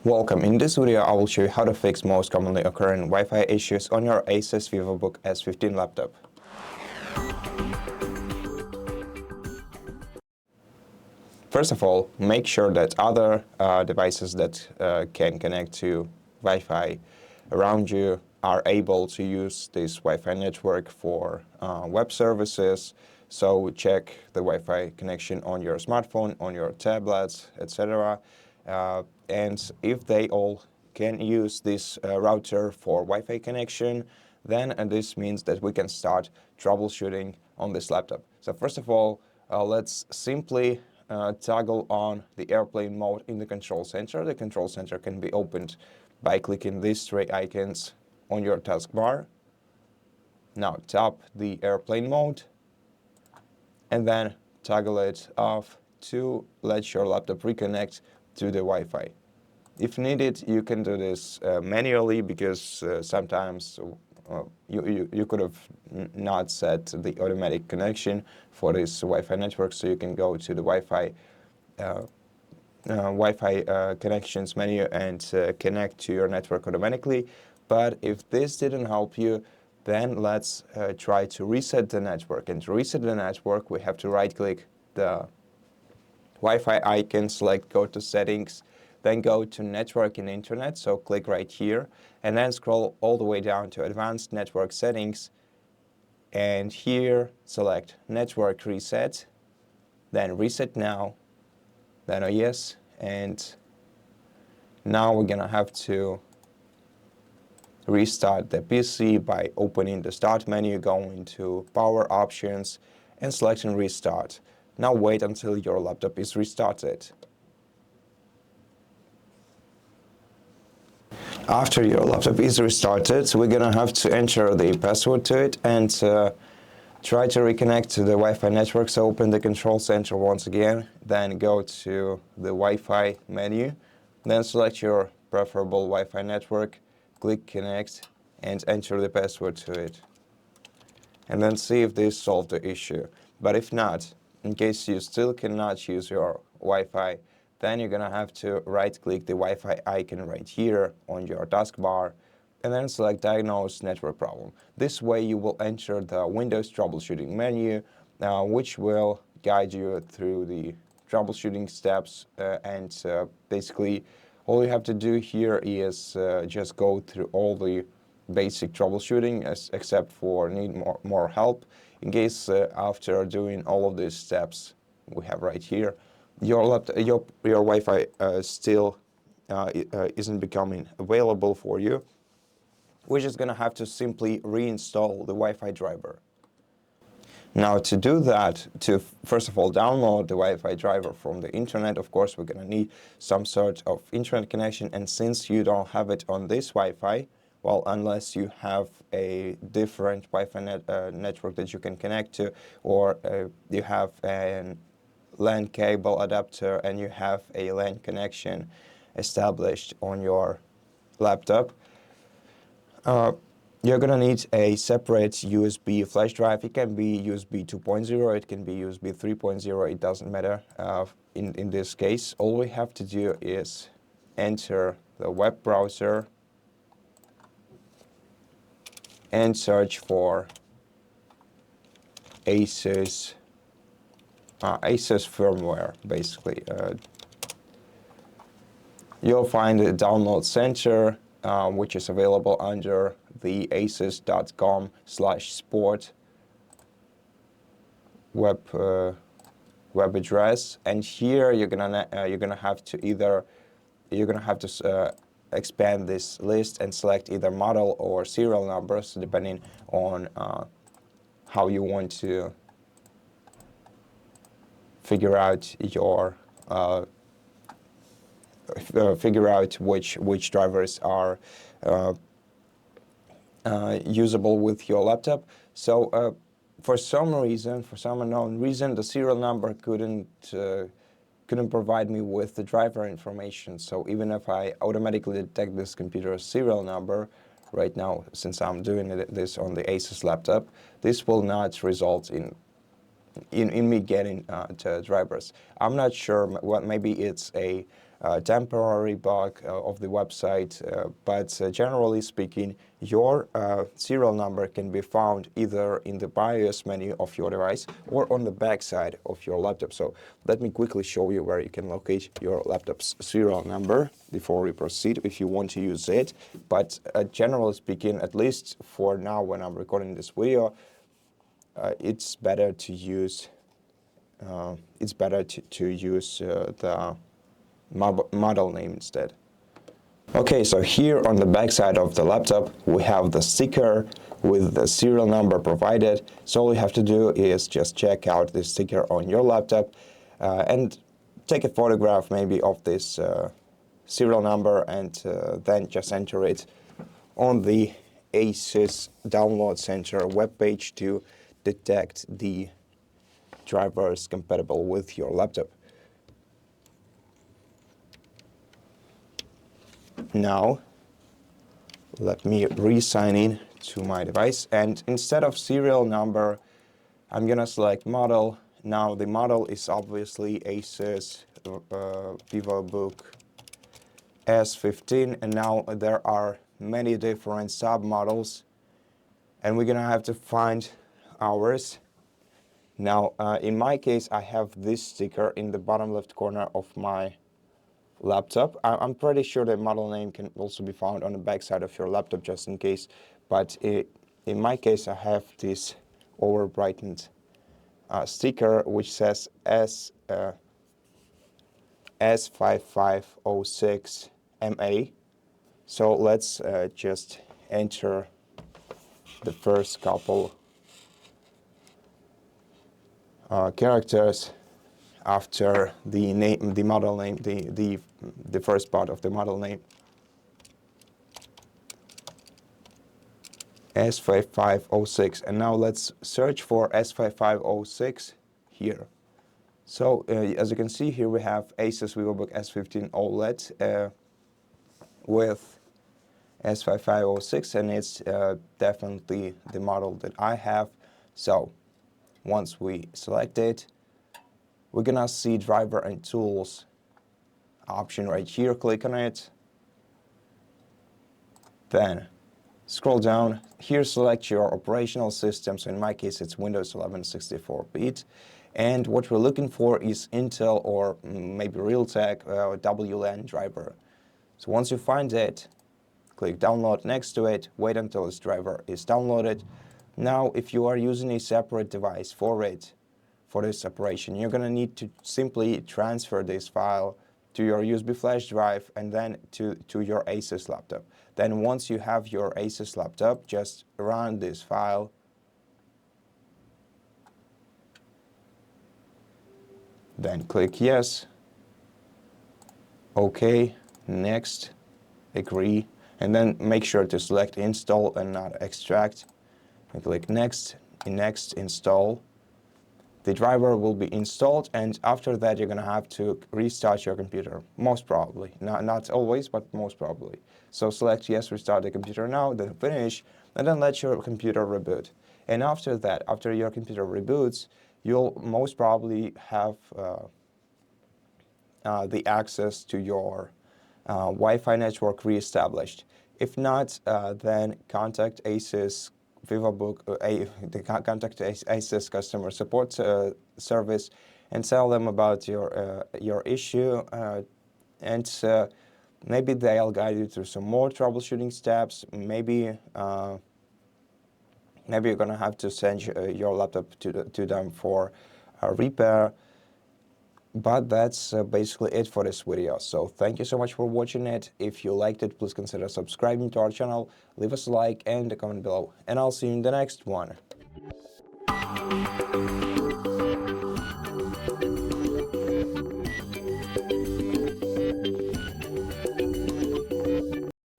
Welcome. In this video, I will show you how to fix most commonly occurring Wi-Fi issues on your ASUS VivoBook S15 laptop. First of all, make sure that other devices that can connect to Wi-Fi around you are able to use this Wi-Fi network for web services. So check the Wi-Fi connection on your smartphone, on your tablets, etc. And if they all can use this router for Wi-Fi connection, then this means that we can start troubleshooting on this laptop. So first of all, let's simply toggle on the airplane mode in the control center. The control center can be opened by clicking these three icons on your taskbar. Now tap the airplane mode and then toggle it off to let your laptop reconnect to the Wi-Fi. If needed, you can do this manually because sometimes you could have not set the automatic connection for this Wi-Fi network, so you can go to the Wi-Fi connections menu and connect to your network automatically. But if this didn't help you, then let's try to reset the network. And to reset the network, we have to right-click the Wi-Fi icon, select Go to Settings, then go to Network and Internet, so click right here, and then scroll all the way down to Advanced Network Settings, and here select Network Reset, then Reset Now, then a Yes, and now we're gonna have to restart the PC by opening the Start menu, going to Power Options, and selecting Restart. Now wait until your laptop is restarted. After your laptop is restarted, we're gonna have to enter the password to it and try to reconnect to the Wi-Fi network. So open the control center once again, then go to the Wi-Fi menu, then select your preferable Wi-Fi network, click Connect, and enter the password to it. And then see if this solved the issue. But if not, in case you still cannot use your Wi-Fi, then you're gonna have to right-click the Wi-Fi icon right here on your taskbar and then select Diagnose Network Problem. This way you will enter the Windows troubleshooting menu, which will guide you through the troubleshooting steps. Basically, all you have to do here is just go through all the basic troubleshooting, except for need more help. In case after doing all of these steps we have right here, your Wi-Fi still isn't becoming available for you, we're just gonna have to simply reinstall the Wi-Fi driver. Now to do that, to first of all download the Wi-Fi driver from the internet, of course we're gonna need some sort of internet connection, and since you don't have it on this Wi-Fi, well, unless you have a different Wi-Fi network that you can connect to, or you have an LAN cable adapter and you have a LAN connection established on your laptop, you're gonna need a separate USB flash drive. It can be USB 2.0, it can be USB 3.0, it doesn't matter. In this case, all we have to do is enter the web browser and search for ASUS firmware, basically. You'll find the download center, which is available under the asus.com/sport web address, and here you're gonna have to expand this list and select either model or serial numbers, depending on how you want to figure out which drivers are usable with your laptop. So for some unknown reason, the serial number couldn't provide me with the driver information. So even if I automatically detect this computer's serial number right now, since I'm doing this on the ASUS laptop, this will not result in me getting to drivers. I'm not sure what, maybe it's a temporary bug of the website, but generally speaking, your serial number can be found either in the BIOS menu of your device or on the back side of your laptop. So let me quickly show you where you can locate your laptop's serial number before we proceed if you want to use it. But generally speaking, at least for now when I'm recording this video, it's better to use the model name instead. Okay, so here on the back side of the laptop we have the sticker with the serial number provided. So all you have to do is just check out this sticker on your laptop and take a photograph maybe of this serial number, and then just enter it on the ASUS Download Center webpage to detect the drivers compatible with your laptop. Now, let me re-sign in to my device, and instead of serial number, I'm gonna select model. Now the model is obviously ASUS VivoBook S15, and now there are many different submodels, and we're gonna have to find ours. Now, in my case, I have this sticker in the bottom left corner of my laptop. I'm pretty sure the model name can also be found on the back side of your laptop just in case, but in my case I have this over-brightened sticker which says S5506 MA. So let's just enter the first couple characters after the name, the model name, the first part of the model name. S5506, and now let's search for S5506 here. So as you can see here, we have ASUS VivoBook S15 OLED with S5506, and it's definitely the model that I have. So once we select it, we're gonna see driver and tools option right here. Click on it, then scroll down here, select your operational system. So in my case it's Windows 11 64-bit, and what we're looking for is Intel or maybe Realtek WLAN driver. So once you find it, click download next to it, wait until this driver is downloaded. Now if you are using a separate device for this operation, you're gonna need to simply transfer this file to your USB flash drive and then to your ASUS laptop. Then once you have your ASUS laptop, just run this file. Then click yes, OK, next, agree, and then make sure to select install and not extract. And click next, install. The driver will be installed, and after that you're going to have to restart your computer, most probably. Not always, but most probably. So select yes, restart the computer now, then finish, and then let your computer reboot. And after that, after your computer reboots, you'll most probably have the access to your Wi-Fi network reestablished. If not, then contact ASUS VivoBook, contact ASUS customer support service and tell them about your issue, and maybe they'll guide you through some more troubleshooting steps. Maybe maybe you're gonna have to send your laptop to them for repair. But that's basically it for this video. So thank you so much for watching it. If you liked it, please consider subscribing to our channel, leave us a like and a comment below, and I'll see you in the next one.